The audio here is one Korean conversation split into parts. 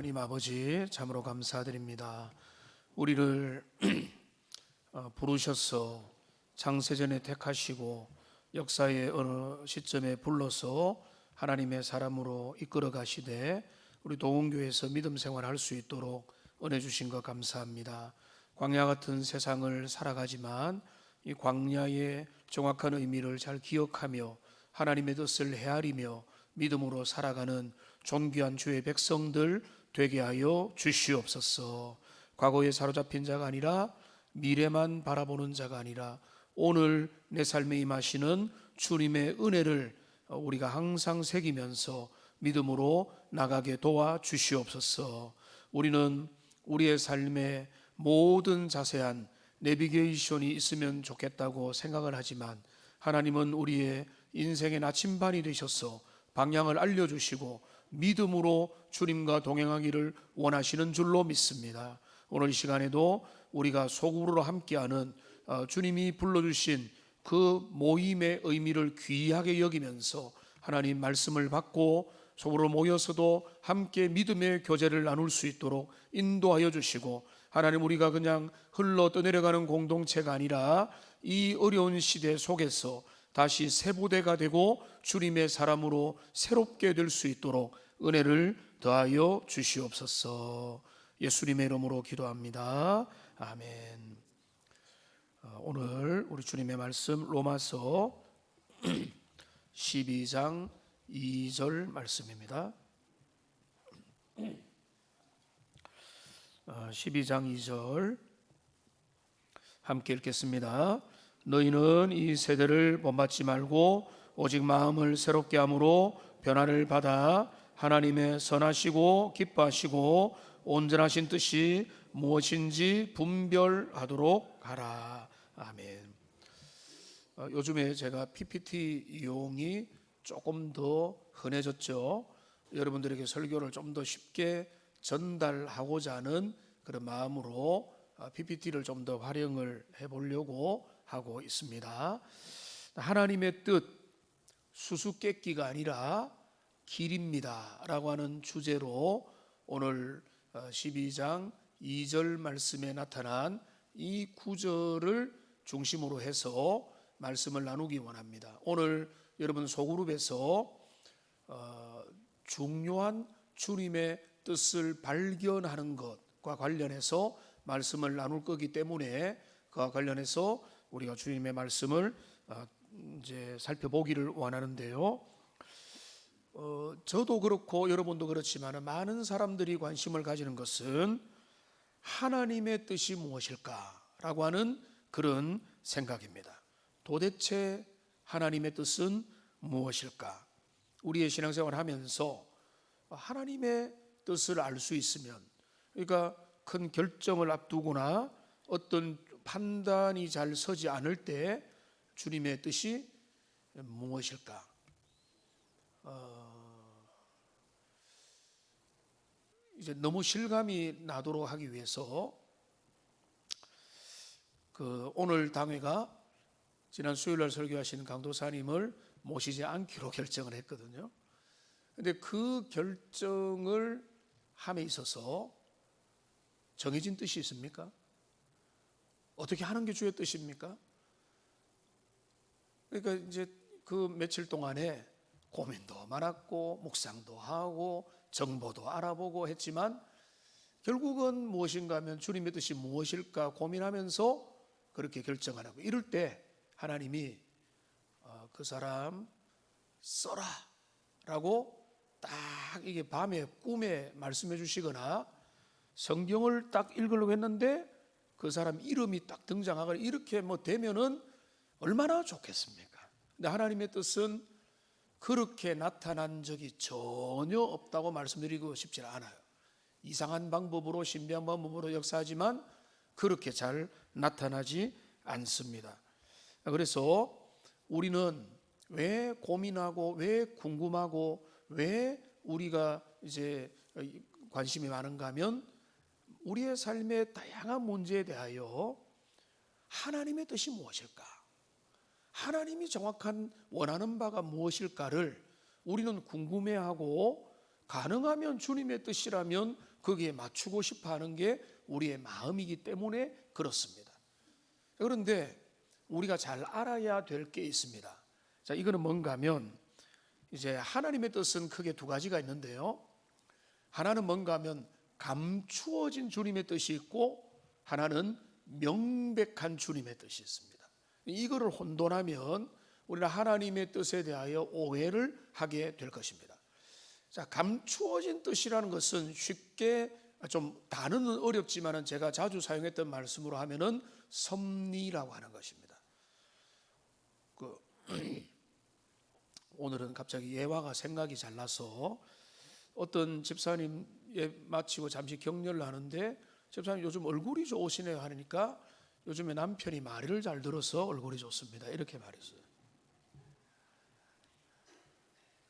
하나님 아버지, 참으로 감사드립니다. 우리를 부르셔서 창세전에 택하시고 역사의 어느 시점에 불러서 하나님의 사람으로 이끌어 가시되 우리 도원교회에서 믿음 생활할 수 있도록 은혜 주신 것 감사합니다. 광야 같은 세상을 살아가지만 이 광야의 정확한 의미를 잘 기억하며 하나님의 뜻을 헤아리며 믿음으로 살아가는 존귀한 주의 백성들 되게 하여 주시옵소서. 과거에 사로잡힌 자가 아니라 미래만 바라보는 자가 아니라 오늘 내 삶에 임하시는 주님의 은혜를 우리가 항상 새기면서 믿음으로 나가게 도와 주시옵소서. 우리는 우리의 삶에 모든 자세한 내비게이션이 있으면 좋겠다고 생각을 하지만 하나님은 우리의 인생의 나침반이 되셔서 방향을 알려주시고 믿음으로 주님과 동행하기를 원하시는 줄로 믿습니다. 오늘 이 시간에도 우리가 소그룹으로 함께하는 주님이 불러주신 그 모임의 의미를 귀하게 여기면서 하나님 말씀을 받고 소그룹으로 모여서도 함께 믿음의 교제를 나눌 수 있도록 인도하여 주시고, 하나님 우리가 그냥 흘러 떠내려가는 공동체가 아니라 이 어려운 시대 속에서 다시 새 부대가 되고 주님의 사람으로 새롭게 될 수 있도록 은혜를 더하여 주시옵소서. 예수님의 이름으로 기도합니다. 아멘. 오늘 우리 주님의 말씀 로마서 12장 2절 말씀입니다. 12장 2절 함께 읽겠습니다. 너희는 이 세대를 본받지 말고 오직 마음을 새롭게 함으로 변화를 받아 하나님의 선하시고 기뻐하시고 온전하신 뜻이 무엇인지 분별하도록 하라. 아멘. 요즘에 제가 PPT 이용이 조금 더 흔해졌죠. 여러분들에게 설교를 좀 더 쉽게 전달하고자 하는 그런 마음으로 PPT를 좀 더 활용을 해보려고 하고 있습니다. 하나님의 뜻, 수수께끼가 아니라 길입니다 라고 하는 주제로 오늘 12장 2절 말씀에 나타난 이 구절을 중심으로 해서 말씀을 나누기 원합니다. 오늘 여러분 소그룹에서 중요한 주님의 뜻을 발견하는 것과 관련해서 말씀을 나눌 거기 때문에 그와 관련해서 우리가 주님의 말씀을 이제 살펴보기를 원하는데요. 저도 그렇고 여러분도 그렇지만 많은 사람들이 관심을 가지는 것은 하나님의 뜻이 무엇일까라고 하는 그런 생각입니다. 도대체 하나님의 뜻은 무엇일까? 우리의 신앙생활을 하면서 하나님의 뜻을 알 수 있으면, 그러니까 큰 결정을 앞두거나 어떤 판단이 잘 서지 않을 때 주님의 뜻이 무엇일까? 이제 너무 실감이 나도록 하기 위해서 오늘 당회가 지난 수요일날 설교하신 강도사님을 모시지 않기로 결정을 했거든요. 근데 그 결정을 함에 있어서 정해진 뜻이 있습니까? 어떻게 하는 게 주의 뜻입니까? 그러니까 이제 그 며칠 동안에 고민도 많았고 묵상도 하고 정보도 알아보고 했지만 결국은 무엇인가 하면 주님의 뜻이 무엇일까 고민하면서 그렇게 결정하라고. 이럴 때 하나님이 그 사람 써라 라고 딱 이게 밤에 꿈에 말씀해 주시거나 성경을 딱 읽으려고 했는데 그 사람 이름이 딱 등장하거나 이렇게 되면은 얼마나 좋겠습니까? 근데 하나님의 뜻은 그렇게 나타난 적이 전혀 없다고 말씀드리고 싶지 않아요. 이상한 방법으로 신비한 방법으로 역사하지만 그렇게 잘 나타나지 않습니다. 그래서 우리는 왜 고민하고 왜 궁금하고 왜 우리가 이제 관심이 많은가 하면 우리의 삶의 다양한 문제에 대하여 하나님의 뜻이 무엇일까? 하나님이 정확한 원하는 바가 무엇일까를 우리는 궁금해하고 가능하면 주님의 뜻이라면 거기에 맞추고 싶어 하는 게 우리의 마음이기 때문에 그렇습니다. 그런데 우리가 잘 알아야 될 게 있습니다. 자, 이거는 뭔가 하면 이제 하나님의 뜻은 크게 두 가지가 있는데요. 하나는 뭔가 하면 감추어진 주님의 뜻이 있고, 하나는 명백한 주님의 뜻이 있습니다. 이거를 혼돈하면 우리는 하나님의 뜻에 대하여 오해를 하게 될 것입니다. 자, 감추어진 뜻이라는 것은 쉽게 좀 단어는 어렵지만은 제가 자주 사용했던 말씀으로 하면은 섭리라고 하는 것입니다. 오늘은 갑자기 예화가 생각이 잘 나서 어떤 집사님 마치고 잠시 격려를 하는데, 집사님 요즘 얼굴이 좋으시네요 하니까 요즘에 남편이 말을 잘 들어서 얼굴이 좋습니다 이렇게 말했어요.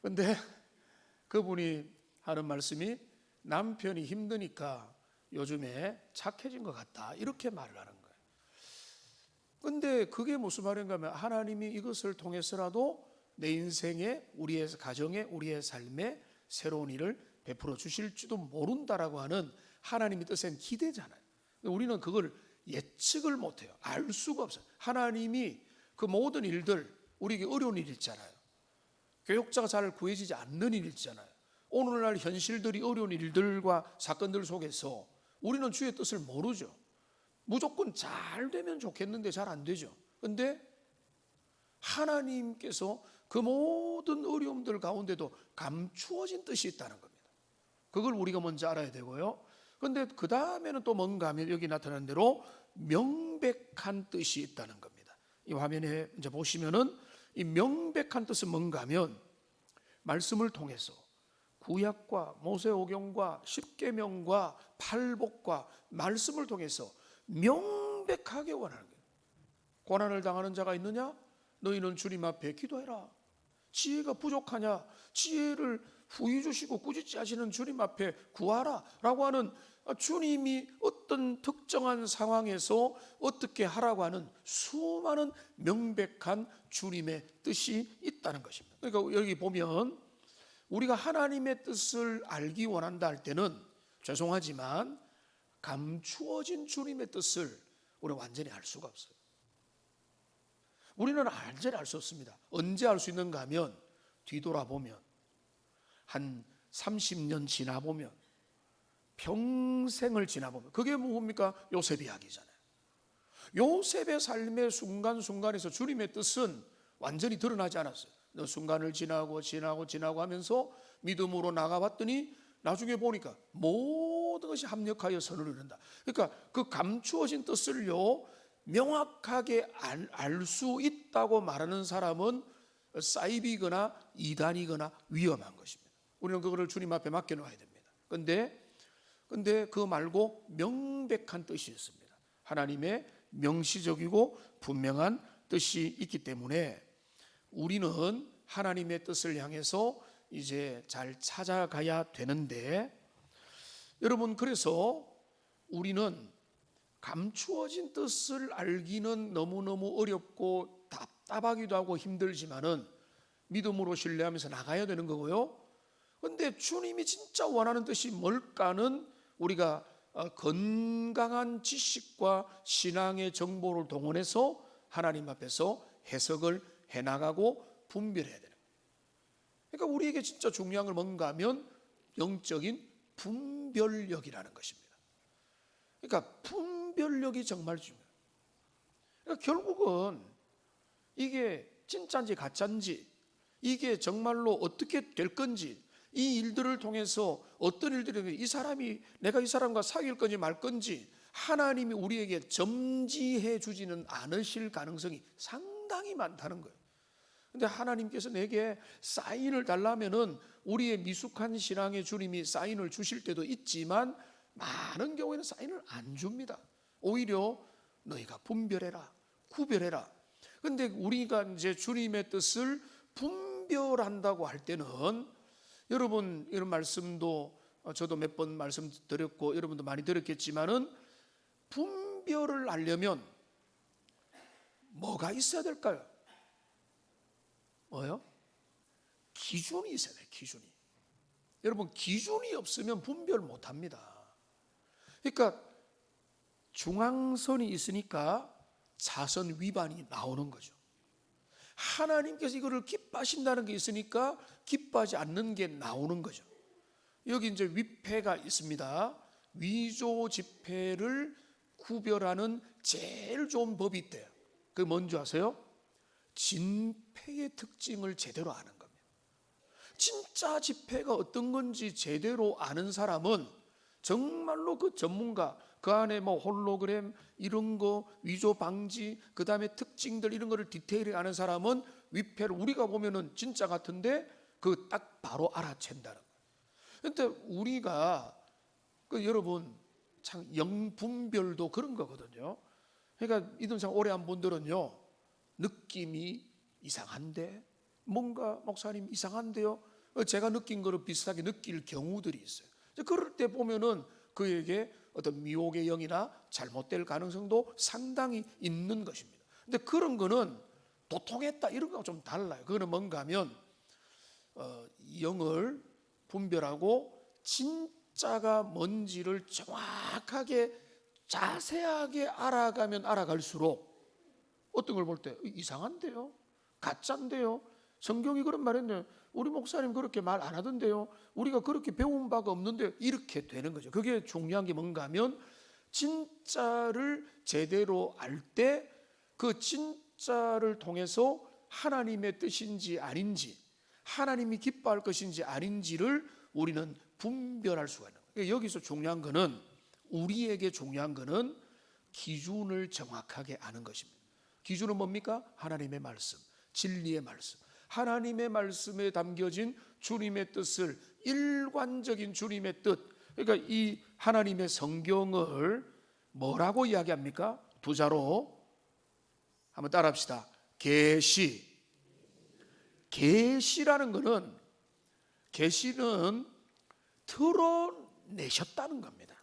근데 그분이 하는 말씀이 남편이 힘드니까 요즘에 착해진 것 같다 이렇게 말을 하는 거예요. 근데 그게 무슨 말인가 하면 하나님이 이것을 통해서라도 내 인생에, 우리의 가정에, 우리의 삶에 새로운 일을 베풀어 주실지도 모른다라고 하는 하나님의 뜻엔 기대잖아요. 우리는 그걸 예측을 못해요. 알 수가 없어요. 하나님이 그 모든 일들, 우리에게 어려운 일 있잖아요. 교역자가 잘 구해지지 않는 일 있잖아요. 오늘날 현실들이 어려운 일들과 사건들 속에서 우리는 주의 뜻을 모르죠. 무조건 잘 되면 좋겠는데 잘 안 되죠. 그런데 하나님께서 그 모든 어려움들 가운데도 감추어진 뜻이 있다는 겁니다. 그걸 우리가 먼저 알아야 되고요. 그런데 그 다음에는 또 뭔가 하면 여기 나타난 대로 명백한 뜻이 있다는 겁니다. 이 화면에 이제 보시면은 이 명백한 뜻은 뭔가 하면 말씀을 통해서 구약과 모세오경과 십계명과 팔복과 말씀을 통해서 명백하게 원하는 거예요. 고난을 당하는 자가 있느냐? 너희는 주님 앞에 기도해라. 지혜가 부족하냐? 지혜를 후히 주시고 꾸짖지 하시는 주님 앞에 구하라 라고 하는, 주님이 어떤 특정한 상황에서 어떻게 하라고 하는 수많은 명백한 주님의 뜻이 있다는 것입니다. 그러니까 여기 보면 우리가 하나님의 뜻을 알기 원한다 할 때는 죄송하지만 감추어진 주님의 뜻을 우리는 완전히 알 수가 없어요. 우리는 완전히 알 수 없습니다. 언제 알 수 있는가 하면 뒤돌아보면 한 30년 지나보면, 평생을 지나보면, 그게 뭡니까? 요셉 이야기잖아요. 요셉의 삶의 순간순간에서 주님의 뜻은 완전히 드러나지 않았어요. 순간을 지나고 하면서 믿음으로 나가봤더니 나중에 보니까 모든 것이 합력하여 선을 이룬다. 그러니까 그 감추어진 뜻을요 명확하게 알 수 있다고 말하는 사람은 사이비거나 이단이거나 위험한 것입니다. 우리는 그거를 주님 앞에 맡겨놓아야 됩니다. 근데 그거 말고 명백한 뜻이 있습니다. 하나님의 명시적이고 분명한 뜻이 있기 때문에 우리는 하나님의 뜻을 향해서 이제 잘 찾아가야 되는데, 여러분, 그래서 우리는 감추어진 뜻을 알기는 너무너무 어렵고 답답하기도 하고 힘들지만은 믿음으로 신뢰하면서 나가야 되는 거고요. 그런데 주님이 진짜 원하는 뜻이 뭘까는 우리가 건강한 지식과 신앙의 정보를 동원해서 하나님 앞에서 해석을 해나가고 분별해야 되는 거예요. 그러니까 우리에게 진짜 중요한 건 뭔가 하면 영적인 분별력이라는 것입니다. 그러니까 분별력이 정말 중요해요. 그러니까 결국은 이게 진짜인지 가짜인지, 이게 정말로 어떻게 될 건지, 이 일들을 통해서 어떤 일들이 이 사람이 내가 이 사람과 사귈 건지 말 건지 하나님이 우리에게 점지해 주지는 않으실 가능성이 상당히 많다는 거예요. 근데 하나님께서 내게 사인을 달라면은 우리의 미숙한 신앙의 주님이 사인을 주실 때도 있지만 많은 경우에는 사인을 안 줍니다. 오히려 너희가 분별해라, 구별해라. 근데 우리가 이제 주님의 뜻을 분별한다고 할 때는, 여러분 이런 말씀도 저도 몇 번 말씀드렸고 여러분도 많이 들었겠지만은, 분별을 하려면 뭐가 있어야 될까요? 뭐요? 기준이 있어야 돼요. 기준이. 여러분, 기준이 없으면 분별 못합니다. 그러니까 중앙선이 있으니까 차선 위반이 나오는 거죠. 하나님께서 이거를 기뻐하신다는 게 있으니까 기뻐하지 않는 게 나오는 거죠. 여기 이제 위패가 있습니다. 위조 지폐를 구별하는 제일 좋은 법이 있대요. 그게 뭔지 아세요? 진폐의 특징을 제대로 아는 겁니다. 진짜 지폐가 어떤 건지 제대로 아는 사람은 정말로 그 전문가, 그 안에 뭐 홀로그램 이런 거, 위조 방지, 그 다음에 특징들 이런 거를 디테일하게 아는 사람은 위패를 우리가 보면은 진짜 같은데 그 딱 바로 알아챈다는 거예요. 그런데 우리가 여러분 참 영분별도 그런 거거든요. 그러니까 이등상 오래 한 분들은요, 느낌이 이상한데, 뭔가 목사님 이상한데요, 제가 느낀 거를 비슷하게 느낄 경우들이 있어요. 그럴 때 보면은 그에게 어떤 미혹의 영이나 잘못될 가능성도 상당히 있는 것입니다. 근데 그런 거는 도통했다 이런 거하고 좀 달라요. 그거는 뭔가 하면 영을 분별하고 진짜가 뭔지를 정확하게 자세하게 알아가면 알아갈수록 어떤 걸 볼 때 이상한데요, 가짜인데요, 성경이 그런 말했네요, 우리 목사님 그렇게 말 안 하던데요, 우리가 그렇게 배운 바가 없는데, 이렇게 되는 거죠. 그게 중요한 게 뭔가 하면 진짜를 제대로 알 때 그 진짜를 통해서 하나님의 뜻인지 아닌지, 하나님이 기뻐할 것인지 아닌지를 우리는 분별할 수가 있는 거예요. 여기서 중요한 거는, 우리에게 중요한 거는 기준을 정확하게 아는 것입니다. 기준은 뭡니까? 하나님의 말씀, 진리의 말씀, 하나님의 말씀에 담겨진 주님의 뜻을, 일관적인 주님의 뜻. 그러니까 이 하나님의 성경을 뭐라고 이야기합니까? 두 자로 한번 따라합시다. 계시. 계시라는 것은, 계시는 드러내셨다는 겁니다.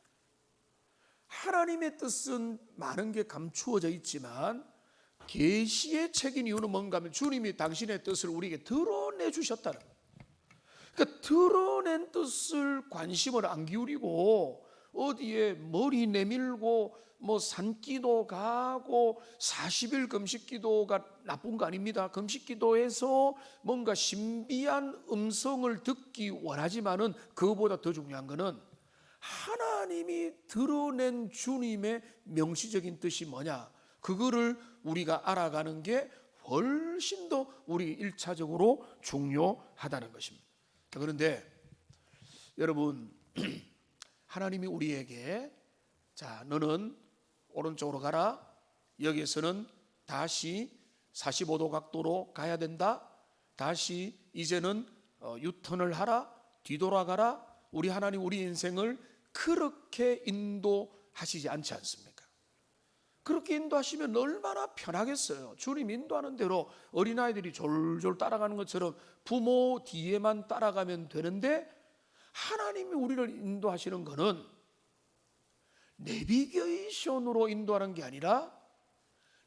하나님의 뜻은 많은 게 감추어져 있지만 계시의 책인 이유는 뭔가 하면 주님이 당신의 뜻을 우리에게 드러내 주셨다는 거예요. 그러니까 드러낸 뜻을 관심을 안 기울이고 어디에 머리 내밀고 뭐 산기도 가고 40일 금식기도가 나쁜 거 아닙니다. 금식기도에서 뭔가 신비한 음성을 듣기 원하지만은 그거보다 더 중요한 거는 하나님이 드러낸 주님의 명시적인 뜻이 뭐냐, 그거를 우리가 알아가는 게 훨씬 더 우리 1차적으로 중요하다는 것입니다. 그런데 여러분, 하나님이 우리에게 자, 너는 오른쪽으로 가라, 여기에서는 다시 45도 각도로 가야 된다, 다시 이제는 유턴을 하라, 뒤돌아가라, 우리 하나님 우리 인생을 그렇게 인도하시지 않지 않습니까? 그렇게 인도하시면 얼마나 편하겠어요. 주님 인도하는 대로 어린아이들이 졸졸 따라가는 것처럼 부모 뒤에만 따라가면 되는데, 하나님이 우리를 인도하시는 것은 내비게이션으로 인도하는 게 아니라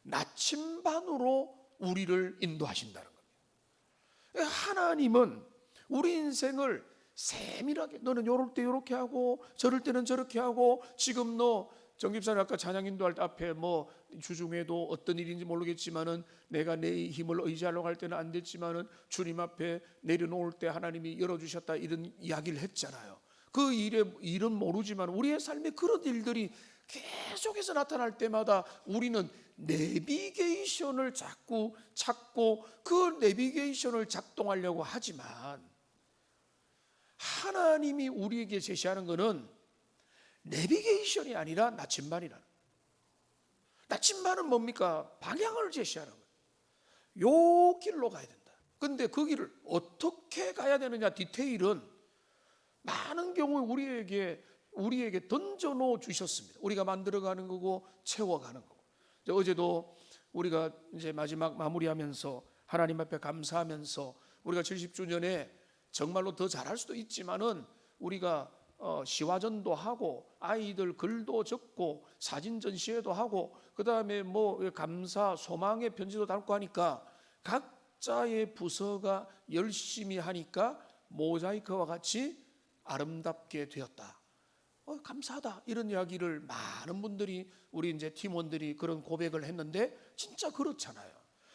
나침반으로 우리를 인도하신다는 겁니다. 하나님은 우리 인생을 세밀하게, 너는 요럴 때 요렇게 하고 저럴 때는 저렇게 하고, 지금 너 정집사님 아까 찬양 인도할 때 앞에 뭐 주중에도 어떤 일인지 모르겠지만은 내가 내 힘을 의지하려고 할 때는 안 됐지만은 주님 앞에 내려놓을 때 하나님이 열어주셨다, 이런 이야기를 했잖아요. 그 일은 모르지만 우리의 삶에 그런 일들이 계속해서 나타날 때마다 우리는 내비게이션을 자꾸 찾고 그 내비게이션을 작동하려고 하지만, 하나님이 우리에게 제시하는 것은 내비게이션이 아니라 나침반이라는 거예요. 나침반은 뭡니까? 방향을 제시하는 거예요. 요 길로 가야 된다. 근데 그 길을 어떻게 가야 되느냐, 디테일은 많은 경우에 우리에게 던져 놓아 주셨습니다. 우리가 만들어가는 거고 채워가는 거고. 어제도 우리가 이제 마지막 마무리하면서 하나님 앞에 감사하면서, 우리가 70주년에 정말로 더 잘할 수도 있지만은 우리가 시화전도 하고 아이들 글도 적고 사진 전시회도 하고 그 다음에 뭐 감사 소망의 편지도 담고 하니까 각자의 부서가 열심히 하니까 모자이크와 같이 아름답게 되었다. 감사하다 이런 이야기를 많은 분들이 우리 이제 팀원들이 그런 고백을 했는데 진짜 그렇잖아요.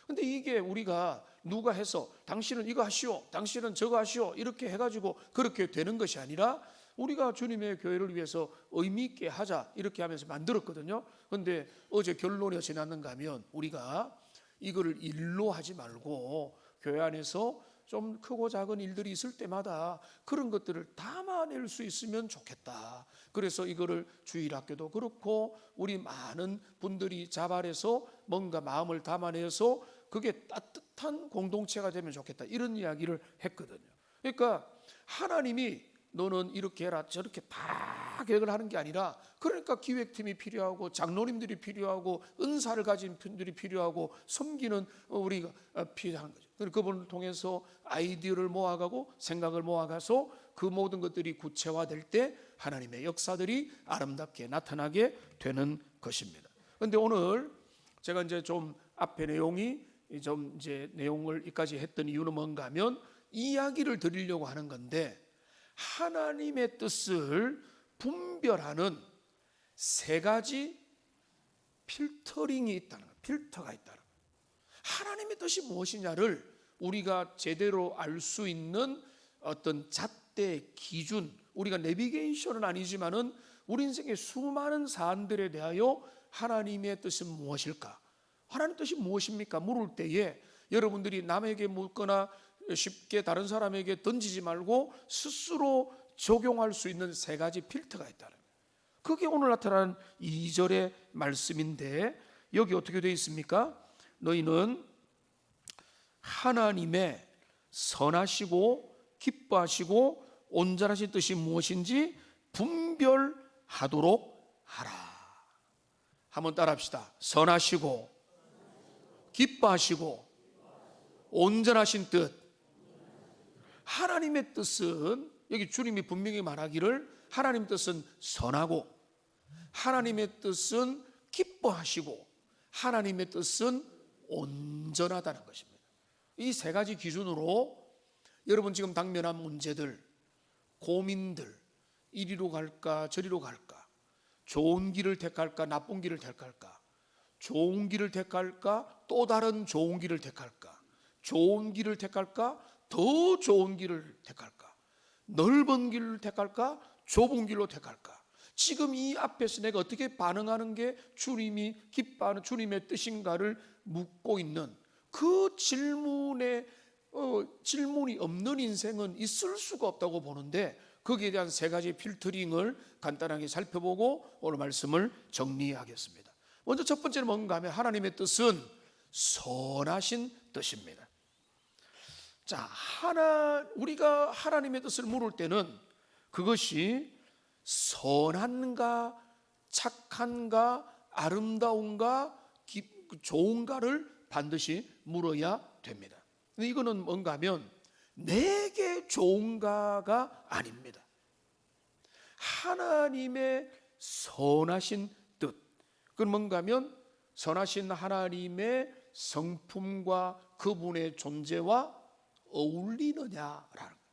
근데 이게 우리가 누가 해서 당신은 이거 하시오, 당신은 저거 하시오 이렇게 해가지고 그렇게 되는 것이 아니라 우리가 주님의 교회를 위해서 의미 있게 하자 이렇게 하면서 만들었거든요. 근데 어제 결론이 어찌 났는가 하면 우리가 이거를 일로 하지 말고 교회 안에서 좀 크고 작은 일들이 있을 때마다 그런 것들을 담아낼 수 있으면 좋겠다. 그래서 이거를 주일학교도 그렇고 우리 많은 분들이 자발해서 뭔가 마음을 담아내서 그게 따뜻한 공동체가 되면 좋겠다 이런 이야기를 했거든요. 그러니까 하나님이 너는 이렇게 해라 저렇게 다 계획을 하는 게 아니라, 그러니까 기획팀이 필요하고 장로님들이 필요하고 은사를 가진 분들이 필요하고 섬기는 우리가 필요한 거죠. 그분을 통해서 아이디어를 모아가고 생각을 모아가서 그 모든 것들이 구체화될 때 하나님의 역사들이 아름답게 나타나게 되는 것입니다. 그런데 오늘 제가 이제 좀 앞에 내용이 좀 이제 내용을 여기까지 했던 이유는 뭔가 하면 이야기를 드리려고 하는 건데, 하나님의 뜻을 분별하는 세 가지 필터링이 있다는 거예요. 필터가 있다는 거예요. 하나님의 뜻이 무엇이냐를 우리가 제대로 알 수 있는 어떤 잣대 기준, 우리가 내비게이션은 아니지만은 우리 인생의 수많은 사안들에 대하여 하나님의 뜻은 무엇일까? 하나님의 뜻이 무엇입니까? 물을 때에 여러분들이 남에게 묻거나 쉽게 다른 사람에게 던지지 말고 스스로 적용할 수 있는 세 가지 필터가 있다는 거예요. 그게 오늘 나타나는 2절의 말씀인데, 여기 어떻게 되어 있습니까? 너희는 하나님의 선하시고 기뻐하시고 온전하신 뜻이 무엇인지 분별하도록 하라. 한번 따라합시다. 선하시고 기뻐하시고 온전하신 뜻. 하나님의 뜻은, 여기 주님이 분명히 말하기를 하나님의 뜻은 선하고 하나님의 뜻은 기뻐하시고 하나님의 뜻은 온전하다는 것입니다. 이 세 가지 기준으로 여러분 지금 당면한 문제들, 고민들, 이리로 갈까 저리로 갈까, 좋은 길을 택할까 나쁜 길을 택할까, 좋은 길을 택할까 또 다른 좋은 길을 택할까, 좋은 길을 택할까 더 좋은 길을 택할까, 넓은 길을 택할까 좁은 길로 택할까, 지금 이 앞에서 내가 어떻게 반응하는 게 주님이 기뻐하는 주님의 뜻인가를 묻고 있는 그 질문이 없는 인생은 있을 수가 없다고 보는데, 거기에 대한 세 가지 필터링을 간단하게 살펴보고 오늘 말씀을 정리하겠습니다. 먼저 첫 번째는 뭔가 하면 하나님의 뜻은 선하신 뜻입니다. 자, 우리가 하나님의 뜻을 물을 때는 그것이 선한가 착한가 아름다운가 좋은가를 반드시 물어야 됩니다. 근데 이거는 뭔가 하면 내게 좋은가가 아닙니다. 하나님의 선하신 뜻, 그건 뭔가 하면 선하신 하나님의 성품과 그분의 존재와 어울리느냐라는 거예요.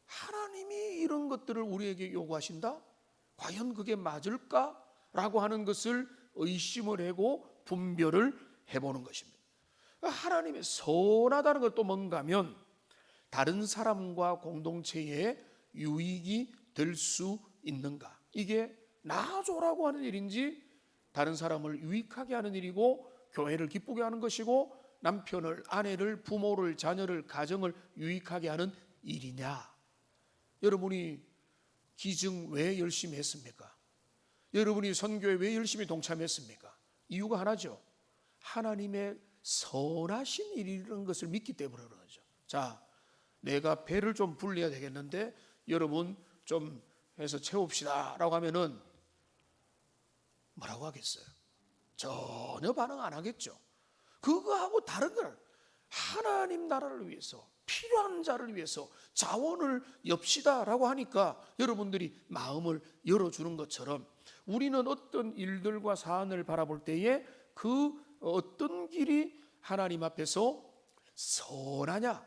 하나님이 이런 것들을 우리에게 요구하신다? 과연 그게 맞을까? 라고 하는 것을 의심을 하고 분별을 해보는 것입니다. 하나님의 선하다는 것도 뭔가 하면 다른 사람과 공동체에 유익이 될 수 있는가, 이게 나아줘라고 하는 일인지 다른 사람을 유익하게 하는 일이고 교회를 기쁘게 하는 것이고 남편을, 아내를, 부모를, 자녀를, 가정을 유익하게 하는 일이냐. 여러분이 기증 왜 열심히 했습니까? 여러분이 선교에 왜 열심히 동참했습니까? 이유가 하나죠. 하나님의 선하신 일이라는 것을 믿기 때문에 그런 거죠. 자, 내가 배를 좀 불려야 되겠는데 여러분 좀 해서 채웁시다 라고 하면은 뭐라고 하겠어요? 전혀 반응 안 하겠죠. 그거하고 다른 걸 하나님 나라를 위해서 필요한 자를 위해서 자원을 엽시다 라고 하니까 여러분들이 마음을 열어주는 것처럼 우리는 어떤 일들과 사안을 바라볼 때에 그 어떤 길이 하나님 앞에서 선하냐,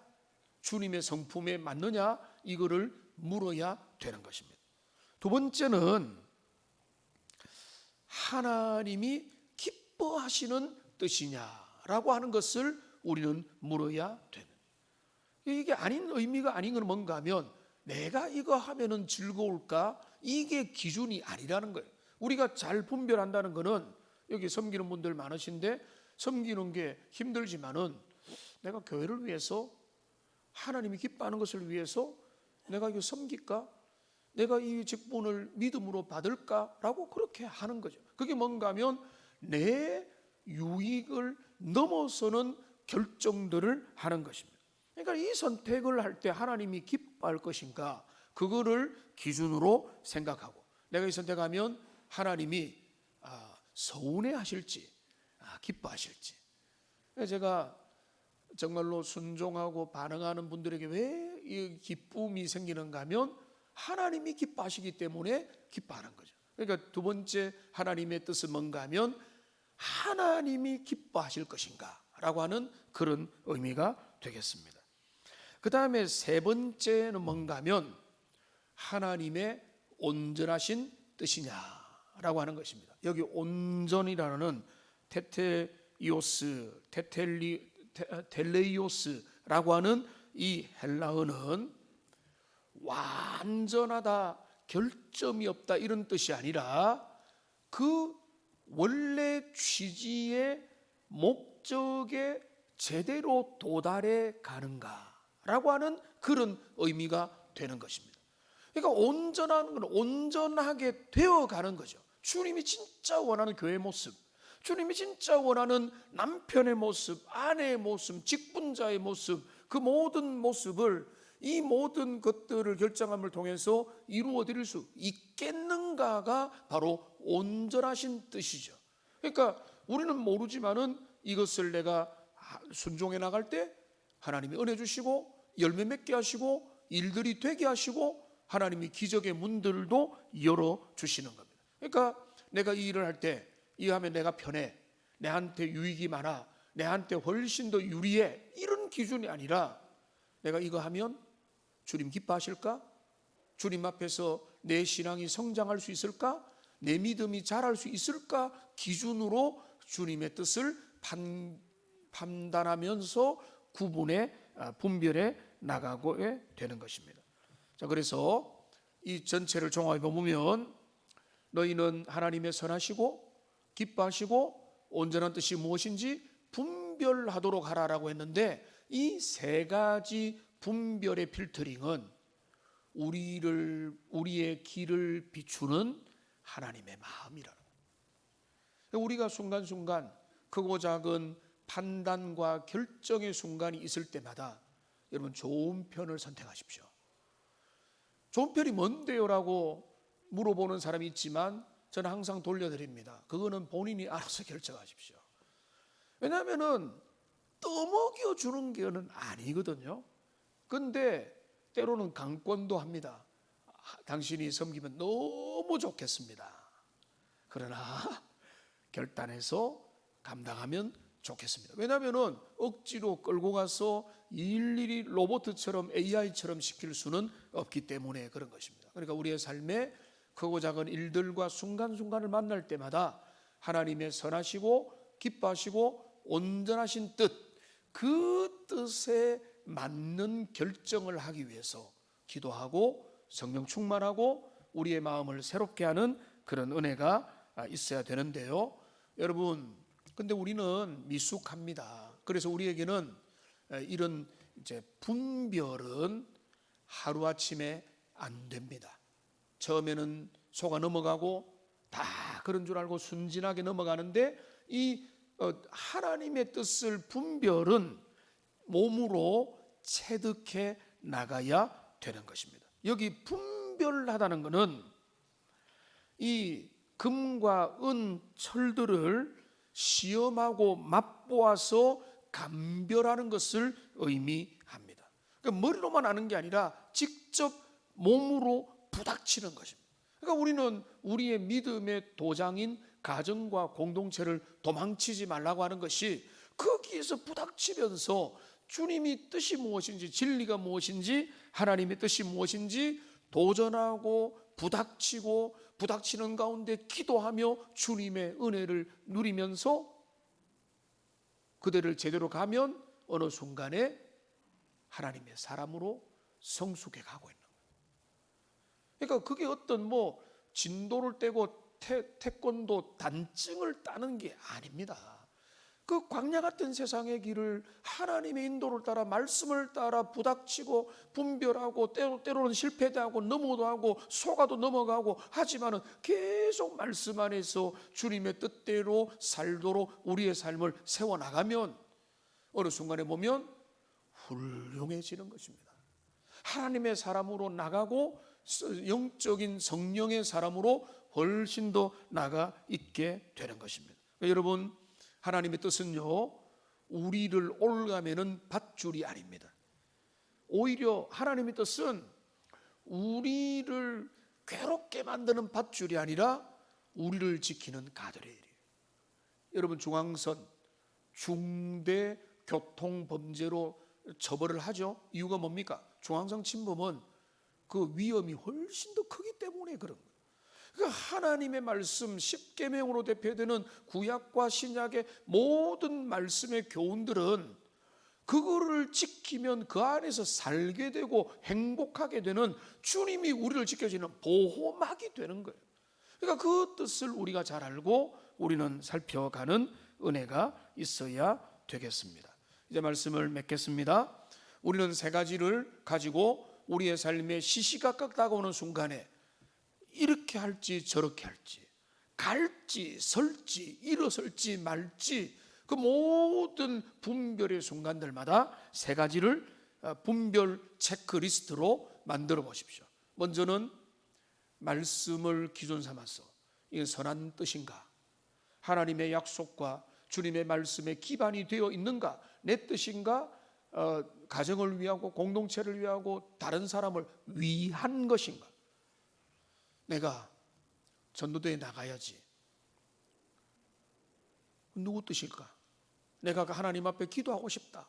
주님의 성품에 맞느냐, 이거를 물어야 되는 것입니다. 두 번째는 하나님이 기뻐하시는 뜻이냐라고 하는 것을 우리는 물어야 되는. 이게 아닌 의미가 아닌 건 뭔가 하면 내가 이거 하면은 즐거울까? 이게 기준이 아니라는 거예요. 우리가 잘 분별한다는 거는 여기 섬기는 분들 많으신데 섬기는 게 힘들지만은 내가 교회를 위해서 하나님이 기뻐하는 것을 위해서 내가 이거 섬길까? 내가 이 직분을 믿음으로 받을까라고 그렇게 하는 거죠. 그게 뭔가 하면 내 유익을 넘어서는 결정들을 하는 것입니다. 그러니까 이 선택을 할 때 하나님이 기뻐할 것인가, 그거를 기준으로 생각하고, 내가 이 선택하면 하나님이 서운해 하실지 기뻐하실지. 제가 정말로 순종하고 반응하는 분들에게 왜 이 기쁨이 생기는가 하면 하나님이 기뻐하시기 때문에 기뻐하는 거죠. 그러니까 두 번째 하나님의 뜻은 뭔가 하면 하나님이 기뻐하실 것인가 라고 하는 그런 의미가 되겠습니다. 그 다음에 세 번째는 뭔가 하면 하나님의 온전하신 뜻이냐라고 하는 것입니다. 여기 온전이라는 텔레이오스라고 하는 이 헬라어는 완전하다, 결점이 없다 이런 뜻이 아니라 그 원래 취지의 목적에 제대로 도달해 가는가라고 하는 그런 의미가 되는 것입니다. 그러니까 온전한 건 온전하게 되어가는 거죠. 주님이 진짜 원하는 교회의 모습, 주님이 진짜 원하는 남편의 모습, 아내의 모습, 직분자의 모습, 그 모든 모습을, 이 모든 것들을 결정함을 통해서 이루어 드릴 수 있겠는가가 바로 온전하신 뜻이죠. 그러니까 우리는 모르지만은 이것을 내가 순종해 나갈 때 하나님이 은혜 주시고 열매 맺게 하시고 일들이 되게 하시고 하나님이 기적의 문들도 열어주시는 겁니다. 그러니까 내가 이 일을 할 때 이거 하면 내가 편해, 내한테 유익이 많아, 내한테 훨씬 더 유리해, 이런 기준이 아니라 내가 이거 하면 주님 기뻐하실까? 주님 앞에서 내 신앙이 성장할 수 있을까? 내 믿음이 자랄 수 있을까? 기준으로 주님의 뜻을 판단하면서 분별해 나가고 되는 것입니다. 자, 그래서 이 전체를 종합해 보면 너희는 하나님의 선하시고 기뻐하시고 온전한 뜻이 무엇인지 분별하도록 하라라고 했는데, 이 세 가지 분별의 필터링은 우리의 길을 비추는 하나님의 마음이라는 거예요. 우리가 순간순간 크고 작은 판단과 결정의 순간이 있을 때마다 여러분 좋은 편을 선택하십시오. 좋은 편이 뭔데요? 라고 물어보는 사람이 있지만 저는 항상 돌려드립니다. 그거는 본인이 알아서 결정하십시오. 왜냐하면 떠먹여 주는 게는 아니거든요. 근데 때로는 강권도 합니다. 당신이 섬기면 너무 좋겠습니다. 그러나 결단해서 감당하면 좋겠습니다. 왜냐하면 억지로 끌고 가서 일일이 로봇처럼 AI처럼 시킬 수는 없기 때문에 그런 것입니다. 그러니까 우리의 삶에 크고 작은 일들과 순간순간을 만날 때마다 하나님의 선하시고 기뻐하시고 온전하신 뜻, 그 뜻에 맞는 결정을 하기 위해서 기도하고 성령 충만하고 우리의 마음을 새롭게 하는 그런 은혜가 있어야 되는데요. 여러분, 근데 우리는 미숙합니다. 그래서 우리에게는 이런 이제 분별은 하루아침에 안 됩니다. 처음에는 속아 넘어가고 다 그런 줄 알고 순진하게 넘어가는데, 이 하나님의 뜻을 분별은 몸으로 체득해 나가야 되는 것입니다. 여기 분별하다는 것은 이 금과 은, 철들을 시험하고 맛보아서 감별하는 것을 의미합니다. 그러니까 머리로만 아는 게 아니라 직접 몸으로 부닥치는 것입니다. 그러니까 우리는 우리의 믿음의 도장인 가정과 공동체를 도망치지 말라고 하는 것이 거기에서 부닥치면서 주님이 뜻이 무엇인지, 진리가 무엇인지, 하나님의 뜻이 무엇인지 도전하고 부닥치는 가운데 기도하며 주님의 은혜를 누리면서 그대를 제대로 가면 어느 순간에 하나님의 사람으로 성숙해 가고 있는 거예요. 그러니까 그게 어떤 진도를 떼고 태권도 단증을 따는 게 아닙니다. 그 광야 같은 세상의 길을 하나님의 인도를 따라, 말씀을 따라 부닥치고 분별하고 때로는 실패도 하고 넘어도 하고 속아도 넘어가고 하지만은 계속 말씀 안에서 주님의 뜻대로 살도록 우리의 삶을 세워나가면 어느 순간에 보면 훌륭해지는 것입니다. 하나님의 사람으로 나가고 영적인 성령의 사람으로 훨씬 더 나가 있게 되는 것입니다. 여러분, 하나님의 뜻은요, 우리를 올가매는 밧줄이 아닙니다. 오히려 하나님의 뜻은 우리를 괴롭게 만드는 밧줄이 아니라 우리를 지키는 가드레일이에요. 여러분, 중앙선 중대 교통범죄로 처벌을 하죠. 이유가 뭡니까? 중앙선 침범은 그 위험이 훨씬 더 크기 때문에 그런 거예요. 그러니까 하나님의 말씀, 십계명으로 대표되는 구약과 신약의 모든 말씀의 교훈들은 그거를 지키면 그 안에서 살게 되고 행복하게 되는, 주님이 우리를 지켜주는 보호막이 되는 거예요. 그러니까 그 뜻을 우리가 잘 알고 우리는 살펴가는 은혜가 있어야 되겠습니다. 이제 말씀을 맺겠습니다. 우리는 세 가지를 가지고 우리의 삶에 시시각각 다가오는 순간에 이렇게 할지 저렇게 할지, 갈지 설지, 일어설지 말지, 그 모든 분별의 순간들마다 세 가지를 분별 체크리스트로 만들어 보십시오. 먼저는 말씀을 기준 삼아서 이건 선한 뜻인가? 하나님의 약속과 주님의 말씀에 기반이 되어 있는가? 내 뜻인가? 가정을 위하고 공동체를 위하고 다른 사람을 위한 것인가? 내가 전도대에 나가야지. 누구 뜻일까? 내가 하나님 앞에 기도하고 싶다.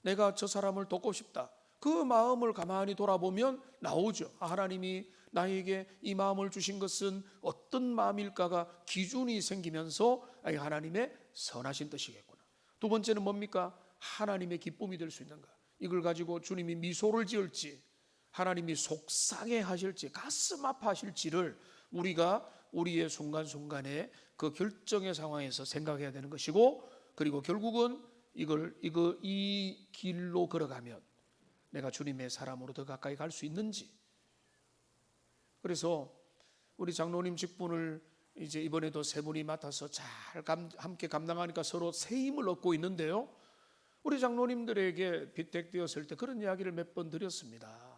내가 저 사람을 돕고 싶다. 그 마음을 가만히 돌아보면 나오죠. 하나님이 나에게 이 마음을 주신 것은 어떤 마음일까가 기준이 생기면서 하나님의 선하신 뜻이겠구나. 두 번째는 뭡니까? 하나님의 기쁨이 될 수 있는가? 이걸 가지고 주님이 미소를 지을지, 하나님이 속상해 하실지, 가슴 아파하실지를 우리가 우리의 순간순간에 그 결정의 상황에서 생각해야 되는 것이고, 그리고 결국은 이 길로 걸어가면 내가 주님의 사람으로 더 가까이 갈 수 있는지. 그래서 우리 장로님 직분을 이제 이번에도 세 분이 맡아서 잘 함께 감당하니까 서로 새 힘을 얻고 있는데요, 우리 장로님들에게 비택되었을 때 그런 이야기를 몇 번 드렸습니다.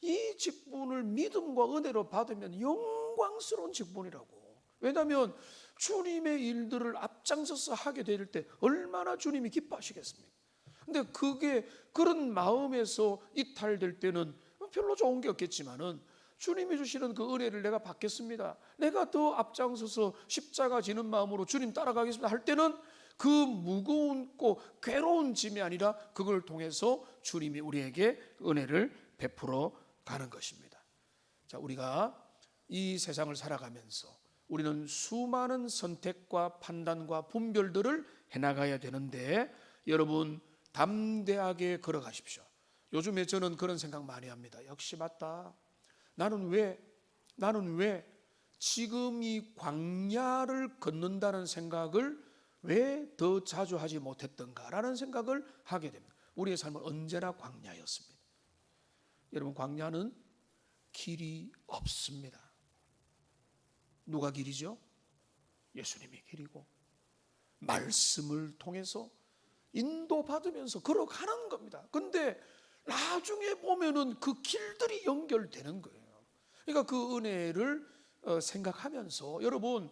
이 직분을 믿음과 은혜로 받으면 영광스러운 직분이라고. 왜냐하면 주님의 일들을 앞장서서 하게 될 때 얼마나 주님이 기뻐하시겠습니까? 근데 그게 그런 마음에서 이탈될 때는 별로 좋은 게 없겠지만은, 주님이 주시는 그 은혜를 내가 받겠습니다, 내가 더 앞장서서 십자가 지는 마음으로 주님 따라가겠습니다 할 때는 그 무거운고 괴로운 짐이 아니라 그걸 통해서 주님이 우리에게 은혜를 베풀어 가는 것입니다. 자, 우리가 이 세상을 살아가면서 우리는 수많은 선택과 판단과 분별들을 해나가야 되는데, 여러분 담대하게 걸어가십시오. 요즘에 저는 그런 생각 많이 합니다. 역시 맞다. 나는 왜 지금 이 광야를 걷는다는 생각을 왜 더 자주 하지 못했던가라는 생각을 하게 됩니다. 우리의 삶은 언제나 광야였습니다. 여러분, 광야는 길이 없습니다. 누가 길이죠? 예수님이 길이고, 말씀을 통해서 인도받으면서 걸어가는 겁니다. 근데 나중에 보면은 그 길들이 연결되는 거예요. 그러니까 그 은혜를 생각하면서 여러분,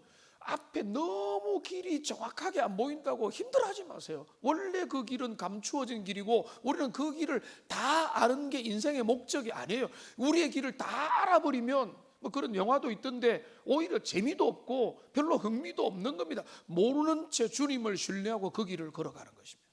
앞에 너무 길이 정확하게 안 보인다고 힘들어하지 마세요. 원래 그 길은 감추어진 길이고 우리는 그 길을 다 아는 게 인생의 목적이 아니에요. 우리의 길을 다 알아버리면 그런 영화도 있던데 오히려 재미도 없고 별로 흥미도 없는 겁니다. 모르는 채 주님을 신뢰하고 그 길을 걸어가는 것입니다.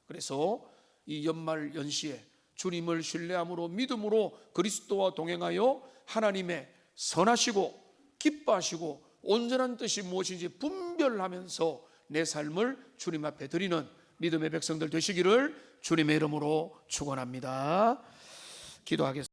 그래서 이 연말 연시에 주님을 신뢰함으로 믿음으로 그리스도와 동행하여 하나님의 선하시고 기뻐하시고 온전한 뜻이 무엇인지 분별하면서 내 삶을 주님 앞에 드리는 믿음의 백성들 되시기를 주님의 이름으로 축원합니다. 기도하겠습니다.